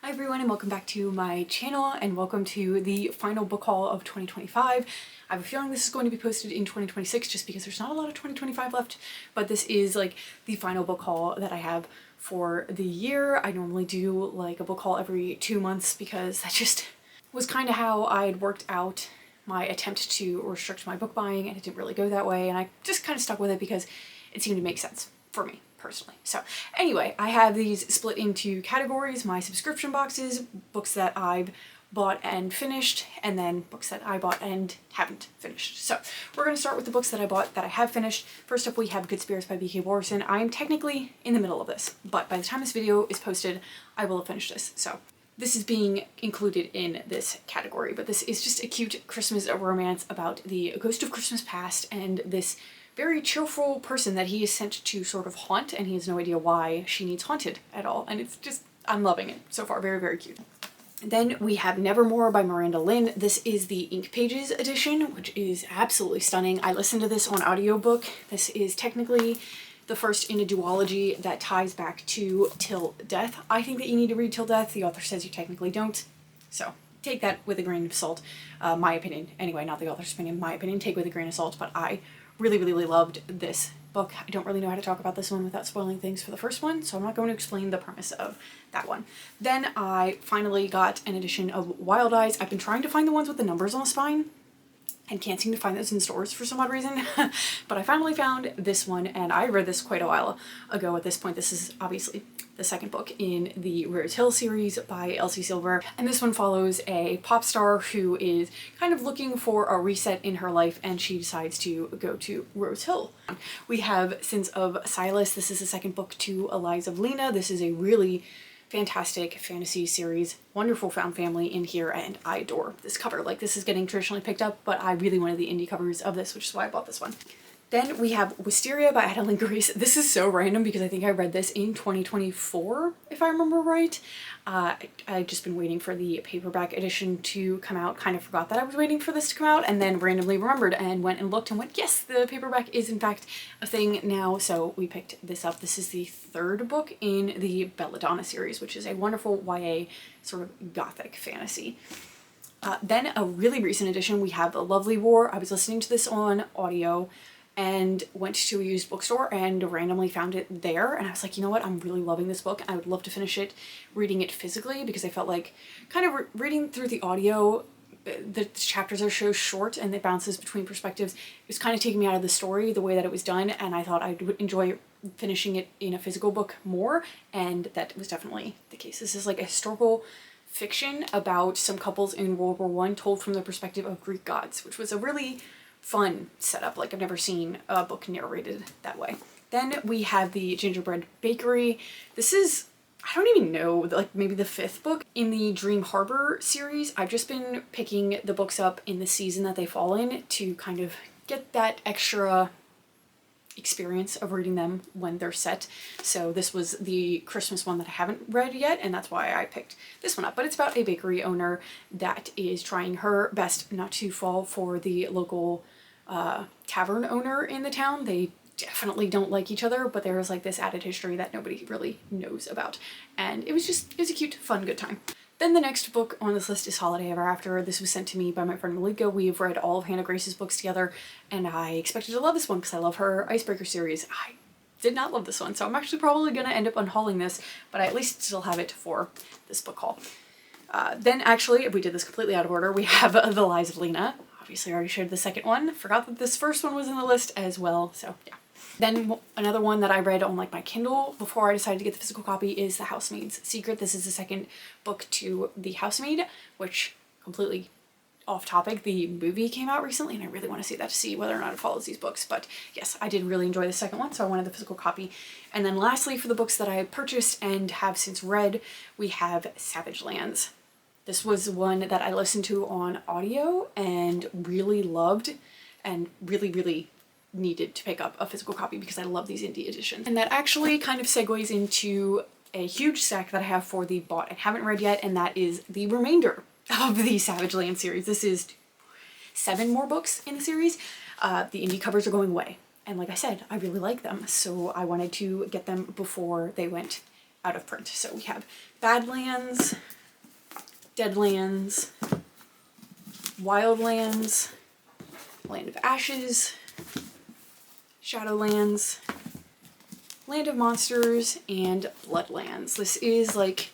Hi everyone and welcome back to my channel and welcome to the final book haul of 2025. I have a feeling this is going to be posted in 2026 just because there's not a lot of 2025 left, but this is like the final book haul that I have for the year. I normally do like a book haul every 2 months because that just was kind of how I had worked out my attempt to restrict my book buying, and it didn't really go that way, and I just kind of stuck with it because it seemed to make sense for me personally. So anyway, I have these split into categories: my subscription boxes, books that I've bought and finished, and then books that I bought and haven't finished. So we're going to start with the books that I bought that I have finished. First up, we have Good Spirits by B.K. Morrison. I am technically in the middle of this, but by the time this video is posted, I will have finished this. So this is being included in this category, but this is just a cute Christmas romance about the ghost of Christmas past and this very cheerful person that he is sent to sort of haunt, and he has no idea why she needs haunted at all. And it's just, I'm loving it so far. Very, very cute. Then we have Nevermore by Miranda Lynn. This is the Ink Pages edition, which is absolutely stunning. I listened to this on audiobook. This is technically the first in a duology that ties back to Till Death. I think that you need to read Till Death. The author says you technically don't. So take that with a grain of salt. My opinion. Anyway, not the author's opinion. My opinion. Take with a grain of salt. But I really loved this book. I don't really know how to talk about this one without spoiling things for the first one, so I'm not going to explain the premise of that one. Then I finally got an edition of Wild Eyes. I've been trying to find the ones with the numbers on the spine and can't seem to find those in stores for some odd reason. But I finally found this one, and I read this quite a while ago at this point. This is obviously the second book in the Rose Hill series by Elsie Silver. And this one follows a pop star who is kind of looking for a reset in her life, and she decides to go to Rose Hill. We have Sins of Silas. This is the second book to Eliza of Lena. This is a really fantastic fantasy series, wonderful found family in here, and I adore this cover. Like, this is getting traditionally picked up, but I really wanted the indie covers of this, which is why I bought this one. Then we have Wisteria by Adeline Grace. This is so random because I think I read this in 2024, if I remember right. I've just been waiting for the paperback edition to come out, kind of forgot that I was waiting for this to come out, and then randomly remembered and went and looked and went, yes, the paperback is in fact a thing now, so we picked this up. This is the third book in the Belladonna series, which is a wonderful YA sort of gothic fantasy. Then a really recent edition, we have A Lovely War. I was listening to this on audio and went to a used bookstore and randomly found it there, and I was like, you know what, I'm really loving this book. I would love to finish it reading it physically, because I felt like kind of reading through the audio, the chapters are so short and it bounces between perspectives. It was kind of taking me out of the story the way that it was done, and I thought I would enjoy finishing it in a physical book more, and that was definitely the case. This is like a historical fiction about some couples in World War I told from the perspective of Greek gods, which was a really fun setup. Like, I've never seen a book narrated that way. Then we have the Gingerbread Bakery. This is, I don't even know, like maybe the fifth book in the Dream Harbor series. I've just been picking the books up in the season that they fall in to kind of get that extra experience of reading them when they're set. So this was the Christmas one that I haven't read yet, and that's why I picked this one up. But it's about a bakery owner that is trying her best not to fall for the local tavern owner in the town. They definitely don't like each other, but there's like this added history that nobody really knows about. And it was a cute, fun, good time. Then the next book on this list is Holiday Ever After. This was sent to me by my friend Malika. We've read all of Hannah Grace's books together, and I expected to love this one because I love her Icebreaker series. I did not love this one, so I'm actually probably going to end up unhauling this, but I at least still have it for this book haul. Then actually, we did this completely out of order. We have The Lies of Lena. Obviously, I already shared the second one. Forgot that this first one was in the list as well, so yeah. Then another one that I read on like my Kindle before I decided to get the physical copy is The Housemaid's Secret. This is the second book to The Housemaid, which, completely off topic, the movie came out recently and I really want to see that to see whether or not it follows these books. But yes, I did really enjoy the second one, so I wanted the physical copy. And then lastly, for the books that I purchased and have since read, we have Savage Lands. This was one that I listened to on audio and really loved, and really needed to pick up a physical copy because I love these indie editions. And that actually kind of segues into a huge stack that I have for the bought and haven't read yet, and that is the remainder of the Savage Land series. This is 7 more books in the series. The indie covers are going away, and like I said, I really like them, so I wanted to get them before they went out of print. So we have Badlands, Deadlands, Wildlands, Land of Ashes, Shadowlands, Land of Monsters, and Bloodlands. This is like,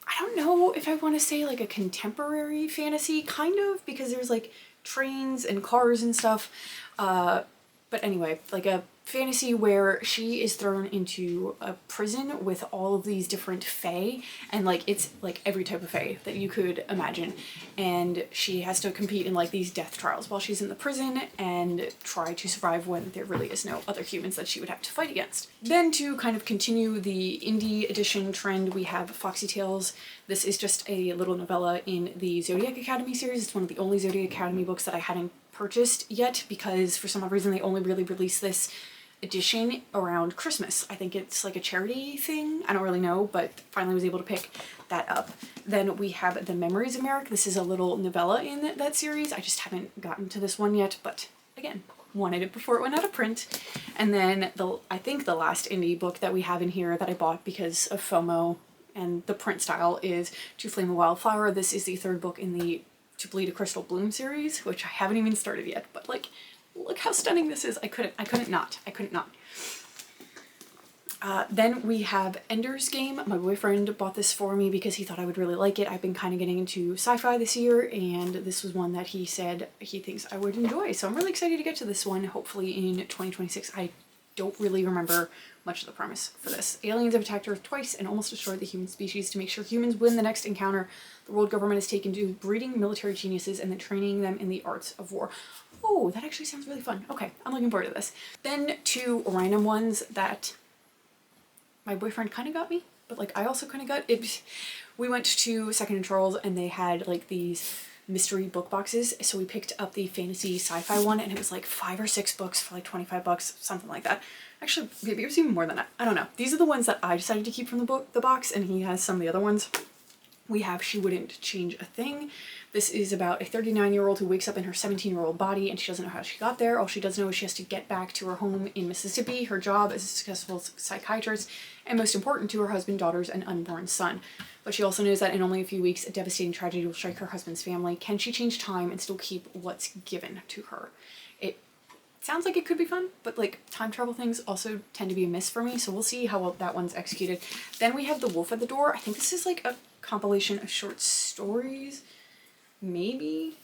I don't know if I want to say like a contemporary fantasy, kind of, because there's like trains and cars and stuff. But anyway, like a fantasy where she is thrown into a prison with all of these different fae, and like it's like every type of fae that you could imagine, and she has to compete in like these death trials while she's in the prison and try to survive when there really is no other humans that she would have to fight against. Then to kind of continue the indie edition trend, we have Foxy Tales. This is just a little novella in the Zodiac Academy series. It's one of the only Zodiac Academy books that I hadn't purchased yet, because for some odd reason they only really released this edition around Christmas. I think it's like a charity thing. I don't really know, but finally was able to pick that up. Then we have The Memories of Merrick. This is a little novella in that series. I just haven't gotten to this one yet, but again, wanted it before it went out of print. And then I think the last indie book that we have in here that I bought because of FOMO and the print style is To Flame a Wildflower. This is the third book in the To Bleed a Crystal Bloom series, which I haven't even started yet, but like, look how stunning this is. I couldn't not. Then we have Ender's Game. My boyfriend bought this for me because he thought I would really like it. I've been kind of getting into sci-fi this year, and this was one that he said he thinks I would enjoy. So I'm really excited to get to this one, hopefully in 2026. I don't really remember much of the premise for this. Aliens have attacked Earth twice and almost destroyed the human species. To make sure humans win the next encounter, the world government has taken to breeding military geniuses and then training them in the arts of war. Oh, that actually sounds really fun. Okay, I'm looking forward to this. Then two random ones that my boyfriend kind of got me, but like I also kind of got it. We went to Second and Charles and they had like these mystery book boxes, so we picked up the fantasy sci-fi one, and it was like 5 or 6 books for like 25 bucks, something like that. Actually, maybe it was even more than that. I don't know. These are the ones that I decided to keep from the box, and he has some of the other ones. We have She Wouldn't Change a Thing. This is about a 39-year-old who wakes up in her 17-year-old body, and she doesn't know how she got there. All she does know is she has to get back to her home in Mississippi, her job as a successful psychiatrist, and most important, to her husband, daughters, and unborn son. But she also knows that in only a few weeks, a devastating tragedy will strike her husband's family. Can she change time and still keep what's given to her? It sounds like it could be fun, but like time travel things also tend to be a miss for me, so we'll see how well that one's executed. Then we have The Wolf at the Door. I think this is like a compilation of short stories, maybe?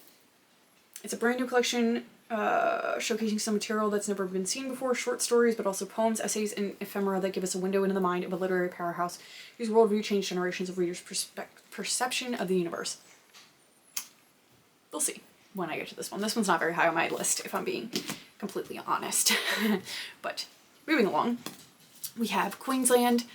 It's a brand new collection showcasing some material that's never been seen before, short stories, but also poems, essays, and ephemera that give us a window into the mind of a literary powerhouse whose worldview changed generations of readers' perception of the universe. We'll see when I get to this one. This one's not very high on my list, if I'm being completely honest. But moving along, we have Queensland.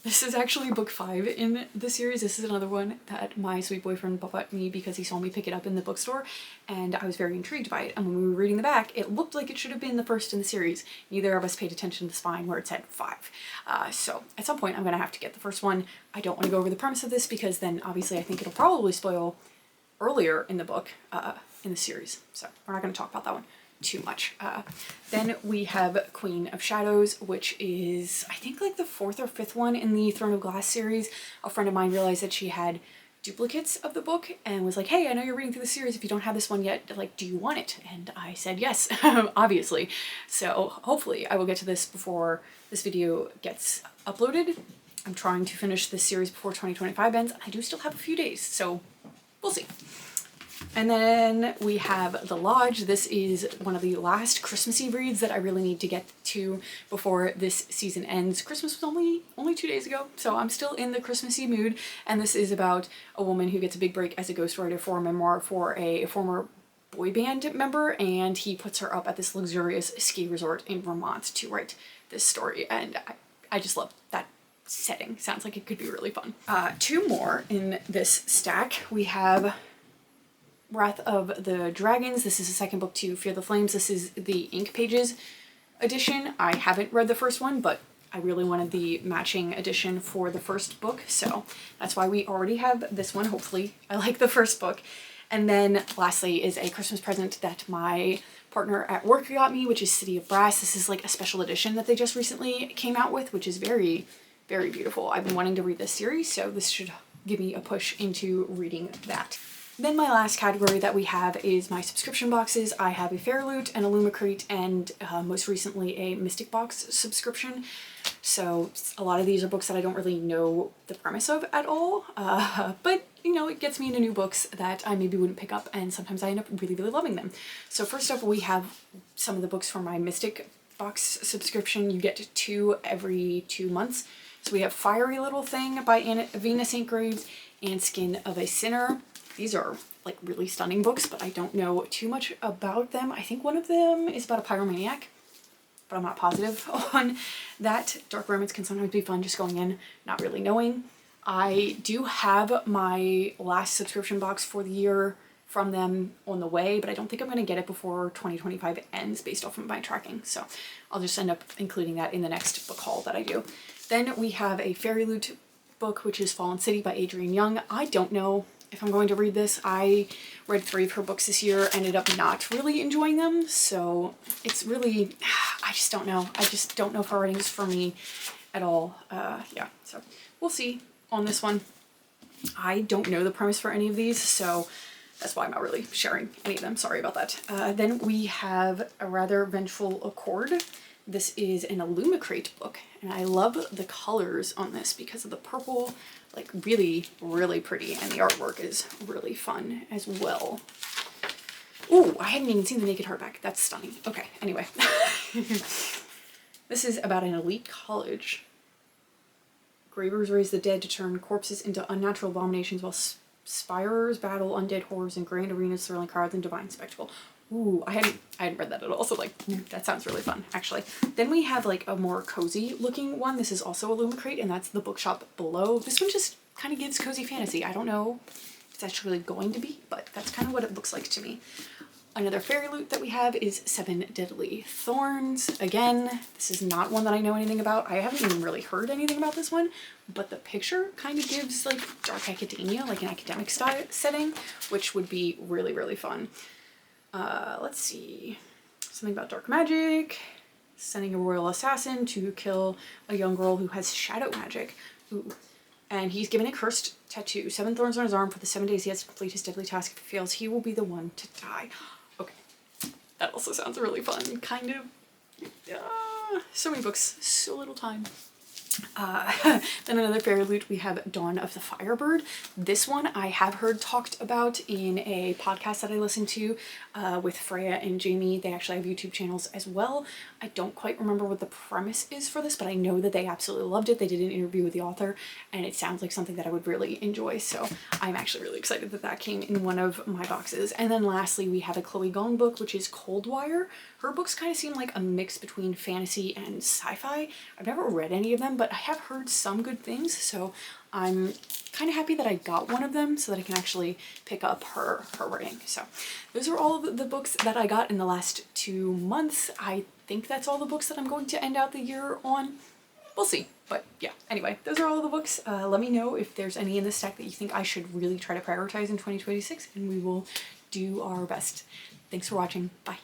This is actually book 5 in the series. This is another one that my sweet boyfriend bought me because he saw me pick it up in the bookstore, and I was very intrigued by it. And when we were reading the back, it looked like it should have been the first in the series. Neither of us paid attention to the spine where it said 5. So at some point I'm gonna have to get the first one. I don't want to go over the premise of this because then obviously I think it'll probably spoil earlier in the book, in the series. So we're not gonna talk about that one too much. Then we have Queen of Shadows, which is I think like the 4th or 5th one in the Throne of Glass series. A friend of mine realized that she had duplicates of the book and was like, hey, I know you're reading through the series, if you don't have this one yet, like, do you want it? And I said yes, obviously. So hopefully I will get to this before this video gets uploaded. I'm trying to finish this series before 2025 ends, and I do still have a few days, so we'll see. And then we have The Lodge. This is one of the last Christmassy reads that I really need to get to before this season ends. Christmas was only 2 days ago, so I'm still in the Christmassy mood. And this is about a woman who gets a big break as a ghostwriter for a memoir for a former boy band member, and he puts her up at this luxurious ski resort in Vermont to write this story. And I just love that setting. Sounds like it could be really fun. 2 more in this stack. We have Wrath of the Dragons. This is the second book to Fear the Flames. This is the Ink Pages edition. I haven't read the first one, but I really wanted the matching edition for the first book, so that's why we already have this one. Hopefully I like the first book. And then lastly is a Christmas present that my partner at work got me, which is City of Brass. This is like a special edition that they just recently came out with, which is very, very beautiful. I've been wanting to read this series, so this should give me a push into reading that. Then my last category that we have is my subscription boxes. I have a Fairloot, an Illumicrate, and most recently a Mystic Box subscription. So a lot of these are books that I don't really know the premise of at all, but you know, it gets me into new books that I maybe wouldn't pick up, and sometimes I end up really, really loving them. So first up, we have some of the books from my Mystic Box subscription. You get 2 every 2 months. So we have Fiery Little Thing by Avina St. Graves and Skin of a Sinner. These are like really stunning books, but I don't know too much about them. I think one of them is about a pyromaniac, but I'm not positive on that. Dark romance can sometimes be fun just going in, not really knowing. I do have my last subscription box for the year from them on the way, but I don't think I'm going to get it before 2025 ends based off of my tracking. So I'll just end up including that in the next book haul that I do. Then we have a Fairyloot book, which is Fallen City by Adrienne Young. I don't know if I'm going to read this. I read 3 of her books this year, ended up not really enjoying them, so it's really, I just don't know. I just don't know if her writing is for me at all. Yeah, so we'll see on this one. I don't know the premise for any of these, so that's why I'm not really sharing any of them. Sorry about that. Then we have A Rather Vengeful Accord. This is an Illumicrate book, and I love the colors on this because of the purple, like really, really pretty, and the artwork is really fun as well. Ooh, I hadn't even seen the naked hardback. That's stunning. Okay, anyway. This is about an elite college. Gravers raise the dead to turn corpses into unnatural abominations while spirers battle undead horrors in grand arenas, thrilling crowds, and divine spectacle. Ooh, I hadn't read that at all, so like, that sounds really fun, actually. Then we have like a more cozy looking one. This is also Illumicrate, and that's The Bookshop Below. This one just kind of gives cozy fantasy. I don't know if it's actually going to be, but that's kind of what it looks like to me. Another Fairyloot that we have is 7 Deadly Thorns. Again, this is not one that I know anything about. I haven't even really heard anything about this one, but the picture kind of gives like dark academia, like an academic style setting, which would be really, really fun. Let's see, something about dark magic, sending a royal assassin to kill a young girl who has shadow magic. Ooh. And he's given a cursed tattoo, 7 thorns on his arm. For the 7 days he has to complete his deadly task. If he fails, he will be the one to die. Okay, that also sounds really fun, kind of. So many books, so little time. Then another Fairyloot, we have Dawn of the Firebird. This one I have heard talked about in a podcast that I listened to with Freya and Jamie. They actually have YouTube channels as well. I don't quite remember what the premise is for this, but I know that they absolutely loved it. They did an interview with the author, and it sounds like something that I would really enjoy. So I'm actually really excited that that came in one of my boxes. And then lastly, we have a Chloe Gong book, which is Coldwire. Her books kind of seem like a mix between fantasy and sci-fi. I've never read any of them, but I have heard some good things, so I'm kind of happy that I got one of them so that I can actually pick up her writing. So those are all of the books that I got in the last 2 months. I think that's all the books that I'm going to end out the year on. We'll see. But yeah, anyway, those are all the books. Let me know if there's any in this stack that you think I should really try to prioritize in 2026, and we will do our best. Thanks for watching. Bye.